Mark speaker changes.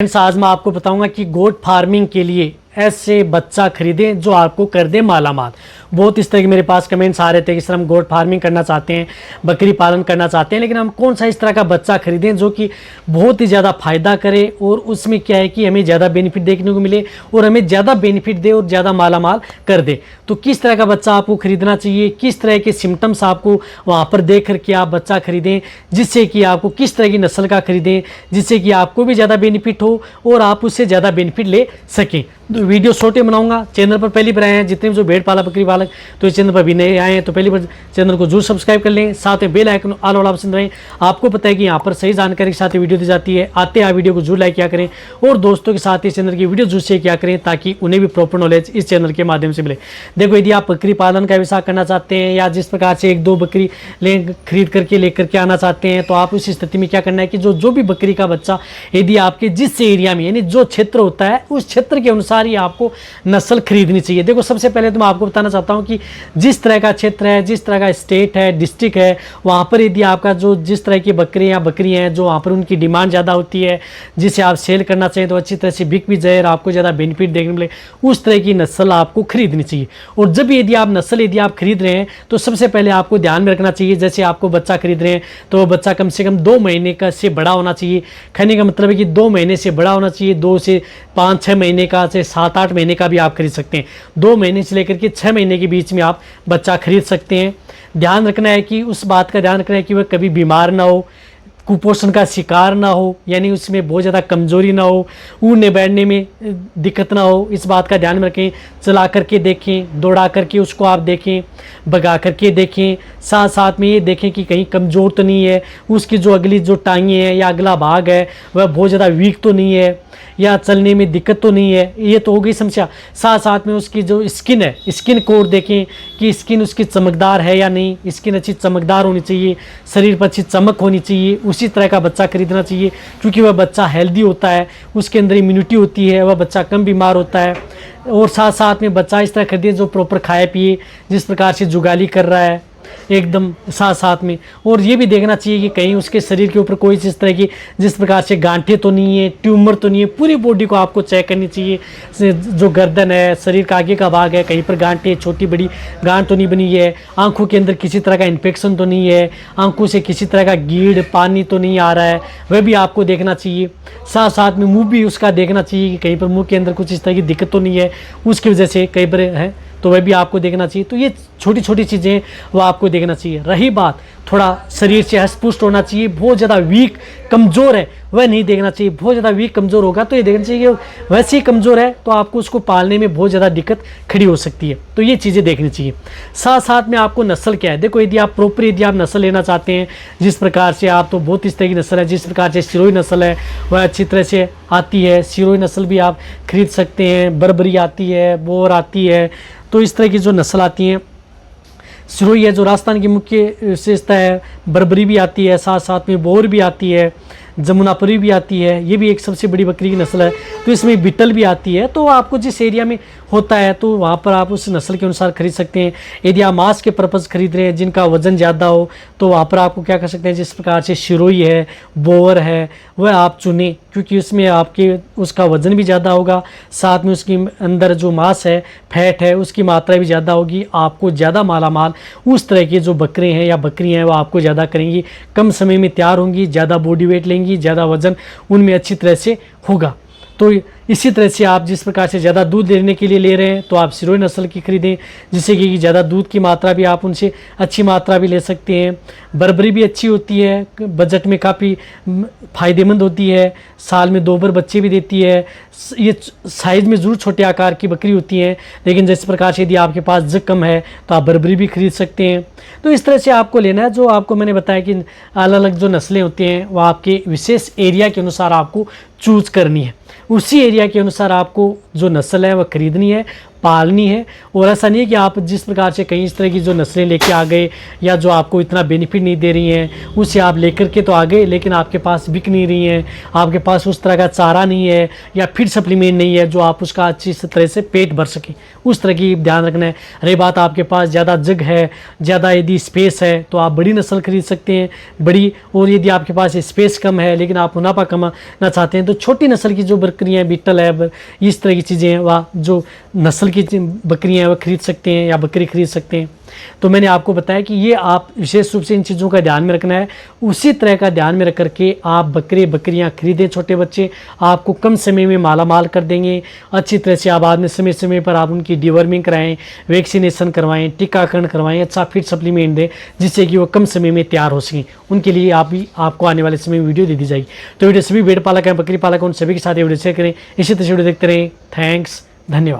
Speaker 1: Friends, आज मैं आपको बताऊंगा कि गोट फार्मिंग के लिए ऐसे बच्चा खरीदें जो आपको कर दे मालामाल। बहुत इस तरह के मेरे पास कमेंट्स आ रहे थे कि सर हम गोट फार्मिंग करना चाहते हैं, बकरी पालन करना चाहते हैं, लेकिन हम कौन सा इस तरह का बच्चा खरीदें जो कि बहुत ही ज़्यादा फ़ायदा करे और उसमें क्या है कि हमें ज़्यादा बेनिफिट देखने को मिले और हमें ज़्यादा बेनिफिट दे और ज़्यादा मालामाल कर दे। तो किस तरह का बच्चा आपको खरीदना चाहिए, किस तरह के सिम्टम्स आपको वहाँ पर देख करके आप बच्चा खरीदें, जिससे कि आपको किस तरह की नस्ल का खरीदें जिससे कि आपको भी ज़्यादा बेनिफिट हो और आप उससे ज़्यादा बेनिफिट ले सकें। तो वीडियो छोटे बनाऊंगा। चैनल पर पहली बार आए हैं जितने भी जो भेड़ पाला बकरी पालक तो इस चैनल पर भी नए आए हैं तो पहली बार चैनल को जरूर सब्सक्राइब कर लें, साथ में बेल आइकन ऑल वाला ऑप्शन रहें। आपको पता है कि यहाँ पर सही जानकारी के साथ वीडियो दी जाती है। आते हैं वीडियो को जरूर लाइक किया करें और दोस्तों के साथ इस चैनल की वीडियो जरूर शेयर किया करें ताकि उन्हें भी प्रॉपर नॉलेज इस चैनल के माध्यम से मिले। देखो, यदि आप बकरी पालन का व्यवसाय करना चाहते हैं या जिस प्रकार से एक दो बकरी खरीद करके लेकर के आना चाहते हैं तो आप उस स्थिति में क्या करना है कि जो भी बकरी का बच्चा यदि आपके जिस एरिया में यानी जो क्षेत्र होता है उस क्षेत्र के अनुसार ही आपको नस्ल खरीदनी चाहिए। देखो, सबसे पहले तो मैं आपको बताना चाहता हूं कि जिस तरह का क्षेत्र है, जिस तरह का स्टेट है, डिस्ट्रिक्ट है, वहां पर यदि आपका जो जिस तरह की बकरियां हैं जो वहां पर उनकी डिमांड ज़्यादा होती है, जिसे आप सेल करना चाहिए तो अच्छी तरह से बिक भी जाए और आपको ज़्यादा बेनिफिट देखने मिले, उस तरह की नस्ल आपको खरीदनी चाहिए। और जब यदि आप खरीद रहे हैं तो सबसे पहले आपको ध्यान में रखना चाहिए, जैसे आपको बच्चा खरीद रहे हैं तो वो बच्चा कम से कम 2 महीने का से बड़ा होना चाहिए। कहने का मतलब है कि 2 महीने से बड़ा होना चाहिए। 2 से 5-6 महीने का से 7-8 महीने का भी आप खरीद सकते हैं। 2 महीने से लेकर के 6 महीने के बीच में आप बच्चा खरीद सकते हैं। ध्यान रखना है कि उस बात का ध्यान रखना है कि वह कभी बीमार ना हो, कुपोषण का शिकार ना हो, यानी उसमें बहुत ज़्यादा कमजोरी ना हो, उड़ने बैठने में दिक्कत ना हो। इस बात का ध्यान रखें। चला करके देखें, दौड़ा करके उसको आप देखें, भगा करके देखें, साथ साथ में ये देखें कि कहीं कमज़ोर तो नहीं है, उसकी जो अगली जो टांगें हैं या अगला भाग है वह बहुत ज़्यादा वीक तो नहीं है या चलने में दिक्कत तो नहीं है। ये तो हो गई समस्या। साथ साथ में उसकी जो स्किन है, स्किन कोड देखें कि स्किन उसकी चमकदार है या नहीं। स्किन अच्छी चमकदार होनी चाहिए, शरीर पर अच्छी चमक होनी चाहिए। उसी तरह का बच्चा खरीदना चाहिए क्योंकि वह बच्चा हेल्दी होता है, उसके अंदर इम्यूनिटी होती है, वह बच्चा कम बीमार होता है। और साथ साथ में बच्चा इस तरह खरीदे जो प्रॉपर खाए पिए, जिस प्रकार से जुगाली कर रहा है एकदम साथ साथ में। और ये भी देखना चाहिए कि कहीं उसके शरीर के ऊपर कोई इस तरह की जिस प्रकार से गांठें तो नहीं है, ट्यूमर तो नहीं है। पूरी बॉडी को आपको चेक करनी चाहिए। जो गर्दन है, शरीर का आगे का भाग है, कहीं पर गांठें छोटी बड़ी गांठ तो नहीं बनी है, आंखों के अंदर किसी तरह का इन्फेक्शन तो नहीं है, आंखों से किसी तरह का गीड़ पानी तो नहीं आ रहा है, वह भी आपको देखना चाहिए। साथ साथ में मुँह भी उसका देखना चाहिए कि कहीं पर मुँह के अंदर कुछ इस तरह की दिक्कत तो नहीं है, उसकी वजह से कई बार है तो वह भी आपको देखना चाहिए। तो ये छोटी छोटी चीज़ें वो आपको देखना चाहिए। रही बात थोड़ा शरीर से हष्ट-पुष्ट होना चाहिए, बहुत ज़्यादा वीक कमज़ोर है वह नहीं देखना चाहिए। बहुत ज़्यादा वीक कमज़ोर होगा तो ये देखना चाहिए कि वैसे ही कमज़ोर है तो आपको उसको पालने में बहुत ज़्यादा दिक्कत खड़ी हो सकती है। तो ये चीज़ें देखनी चाहिए। साथ साथ में आपको नस्ल क्या है। देखो, यदि आप नस्ल लेना चाहते हैं जिस प्रकार से आप तो बहुत इस तरह की नस्ल है, जिस प्रकार से सिरोही नस्ल है वह अच्छी तरह से आती है। सिरोही नस्ल भी आप खरीद सकते हैं। बर्बरी आती है, बोर आती है। तो इस तरह की जो नस्ल आती हैं, सिरोही है जो राजस्थान की मुख्य विशेषता है, बर्बरी भी आती है, साथ साथ में बोर भी आती है, जमुनापुरी भी आती है, ये भी एक सबसे बड़ी बकरी की नस्ल है। तो इसमें बीटल भी आती है। तो आपको जिस एरिया में होता है तो वहाँ पर आप उस नस्ल के अनुसार खरीद सकते हैं। यदि आप मांस के पर्पज़ खरीद रहे हैं, जिनका वज़न ज़्यादा हो, तो वहाँ पर आपको क्या कर सकते हैं, जिस प्रकार से सिरोही है, बोर है, वह आप चुनें क्योंकि उसमें आपके उसका वज़न भी ज़्यादा होगा, साथ में उसके अंदर जो मांस है, फैट है, उसकी मात्रा भी ज़्यादा होगी। आपको ज़्यादा मालामाल उस तरह के जो बकरे हैं या बकरियाँ हैं वो आपको ज़्यादा करेंगी, कम समय में तैयार होंगी, ज़्यादा बॉडी वेट लेंगी, ज़्यादा वज़न उनमें अच्छी तरह से होगा। तो इसी तरह से आप जिस प्रकार से ज़्यादा दूध लेने के लिए ले रहे हैं तो आप सिरोही नस्ल की खरीदें, जिससे कि ज़्यादा दूध की मात्रा भी आप उनसे अच्छी मात्रा भी ले सकते हैं। बर्बरी भी अच्छी होती है, बजट में काफ़ी फ़ायदेमंद होती है, साल में 2 बार बच्चे भी देती है। ये साइज़ में ज़रूर छोटे आकार की बकरी होती हैं, लेकिन जिस प्रकार से यदि आपके पास जग कम है तो आप बर्बरी भी खरीद सकते हैं। तो इस तरह से आपको लेना है। जो आपको मैंने बताया कि अलग अलग जो नस्लें होती हैं वो आपके विशेष एरिया के अनुसार आपको चूज़ करनी है। उसी एरिया के अनुसार आपको जो नस्ल है वह खरीदनी है, पालनी है। और ऐसा नहीं है कि आप जिस प्रकार से कई इस तरह की जो नस्लें लेके आ गए या जो आपको इतना बेनिफिट नहीं दे रही हैं उससे आप लेकर के तो आ गए, लेकिन आपके पास बिक नहीं रही हैं, आपके पास उस तरह का चारा नहीं है या फीड सप्लीमेंट नहीं है जो आप उसका अच्छी तरह से पेट भर सकें, उस तरह की ध्यान रखना है। रही बात आपके पास ज़्यादा जग है, ज़्यादा यदि स्पेस है तो आप बड़ी नस्ल खरीद सकते हैं बड़ी, और यदि आपके पास स्पेस कम है लेकिन आप मुनाफा कमाना चाहते हैं तो छोटी नस्ल की जो बकरियाँ हैं, बीटल है, इस तरह की चीज़ें हैं, वह जो नस्ल की बकरियाँ हैं वह खरीद सकते हैं या बकरी खरीद सकते हैं। तो मैंने आपको बताया कि ये आप विशेष रूप से इन चीज़ों का ध्यान में रखना है। उसी तरह का ध्यान में रख करके आप बकरियां खरीदें। छोटे बच्चे आपको कम समय में माला माल कर देंगे। अच्छी तरह से आप बाद में समय समय पर आप उनकी डिवर्मिंग कराएं, वैक्सीनेशन करवाएं, टीकाकरण करवाएं, अच्छा फीड सप्लीमेंट दें जिससे कि वो कम समय में तैयार हो सकें। उनके लिए आपको आने वाले समय में वीडियो दे दी जाएगी। तो वीडियो सभी भेड़ पालक हैं, बकरी पालक हैं, उन सभी के साथ ये वीडियो शेयर करें। इसी तरह से वीडियो देखते रहें। थैंक्स, धन्यवाद।